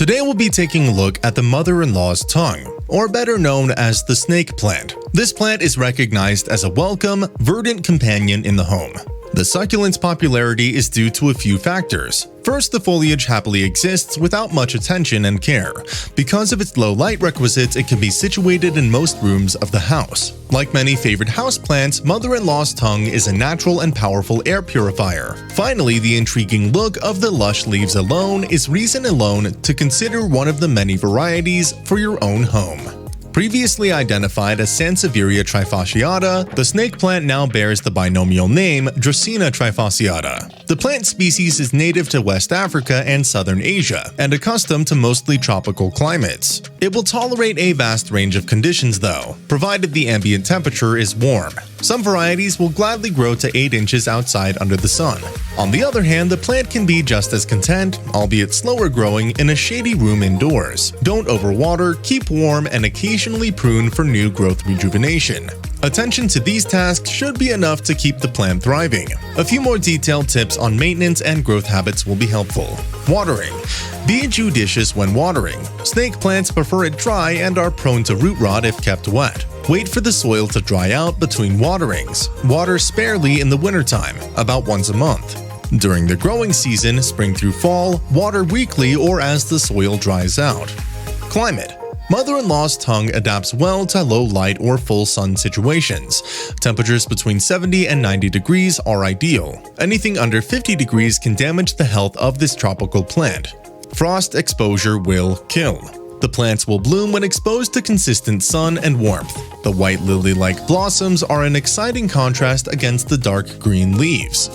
Today we'll be taking a look at the mother-in-law's tongue, or better known as the snake plant. This plant is recognized as a welcome, verdant companion in the home. The succulent's popularity is due to a few factors. First, the foliage happily exists without much attention and care. Because of its low light requisites, it can be situated in most rooms of the house. Like many favorite houseplants, mother-in-law's tongue is a natural and powerful air purifier. Finally, the intriguing look of the lush leaves alone is reason alone to consider one of the many varieties for your own home. Previously identified as Sansevieria trifasciata, the snake plant now bears the binomial name Dracaena trifasciata. The plant species is native to West Africa and Southern Asia, and accustomed to mostly tropical climates. It will tolerate a vast range of conditions though, provided the ambient temperature is warm. Some varieties will gladly grow to 8 inches outside under the sun. On the other hand, the plant can be just as content, albeit slower growing, in a shady room indoors. Don't overwater, keep warm, and occasionally prune for new growth rejuvenation. Attention to these tasks should be enough to keep the plant thriving. A few more detailed tips on maintenance and growth habits will be helpful. Watering. Be judicious when watering. Snake plants prefer it dry and are prone to root rot if kept wet. Wait for the soil to dry out between waterings. Water sparely in the wintertime, about once a month. During the growing season, spring through fall, water weekly or as the soil dries out. Climate. Mother-in-law's tongue adapts well to low light or full sun situations. Temperatures between 70 and 90 degrees are ideal. Anything under 50 degrees can damage the health of this tropical plant. Frost exposure will kill. The plants will bloom when exposed to consistent sun and warmth. The white lily-like blossoms are an exciting contrast against the dark green leaves.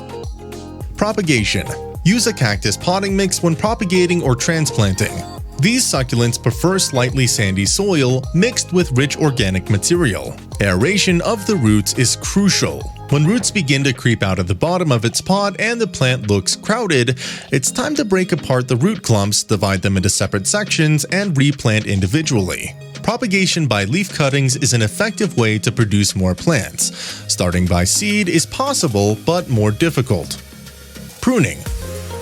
Propagation. Use a cactus potting mix when propagating or transplanting. These succulents prefer slightly sandy soil mixed with rich organic material. Aeration of the roots is crucial. When roots begin to creep out of the bottom of its pot and the plant looks crowded, it's time to break apart the root clumps, divide them into separate sections, and replant individually. Propagation by leaf cuttings is an effective way to produce more plants. Starting by seed is possible but more difficult. Pruning.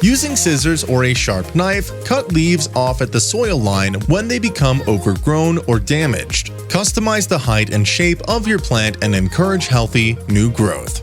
Using scissors or a sharp knife, cut leaves off at the soil line when they become overgrown or damaged. Customize the height and shape of your plant and encourage healthy, new growth.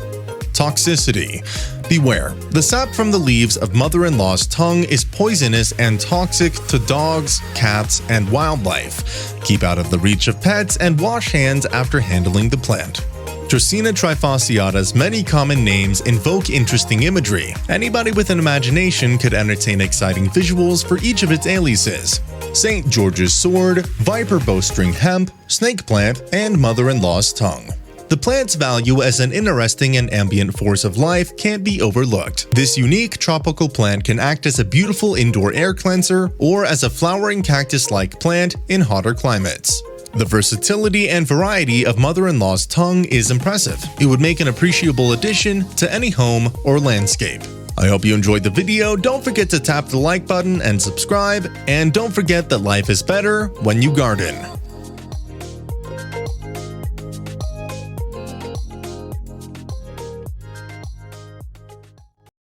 Toxicity. Beware, the sap from the leaves of mother-in-law's tongue is poisonous and toxic to dogs, cats, and wildlife. Keep out of the reach of pets and wash hands after handling the plant. Dracaena trifasciata's many common names invoke interesting imagery. Anybody with an imagination could entertain exciting visuals for each of its aliases: St. George's sword, viper bowstring hemp, snake plant, and mother-in-law's tongue. The plant's value as an interesting and ambient force of life can't be overlooked. This unique tropical plant can act as a beautiful indoor air cleanser or as a flowering cactus-like plant in hotter climates. The versatility and variety of mother-in-law's tongue is impressive. It would make an appreciable addition to any home or landscape. I hope you enjoyed the video. Don't forget to tap the like button and subscribe, and don't forget that life is better when you garden.